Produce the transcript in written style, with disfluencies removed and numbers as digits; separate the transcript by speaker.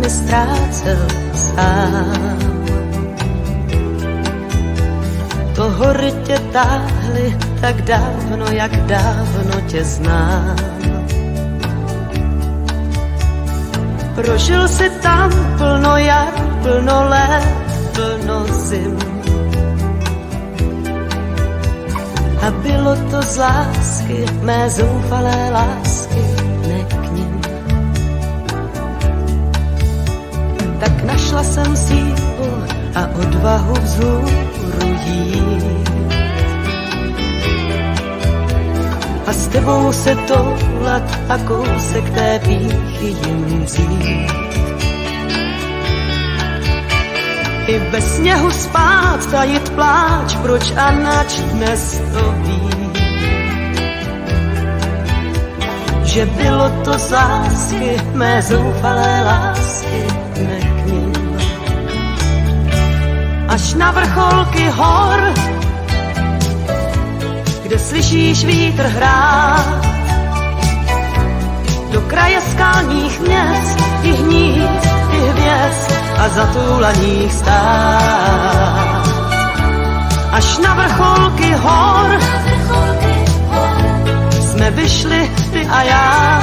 Speaker 1: mi ztrácel sám. To hory tě táhly tak dávno, jak dávno tě znám. Prožil si tam plno jar, plno let, plno zim. A bylo to z lásky, mé zoufalé lásky, ne k nim. Tak našla jsem sílu a odvahu vzhůru jít. A s tebou se toulat a kousek té pýchy jim vzít. I bez sněhu spát, tajit pláč, proč a nač dnes to ví. Že bylo to z lásky, mé zoufalé lásky, ne k nim. Až na vrcholky hor, kde slyšíš vítr hrát, do kraje skalních měst, i hnízd, i hvězd a zatulaných stát. Až na vrcholky hor jsme vyšli ty a já.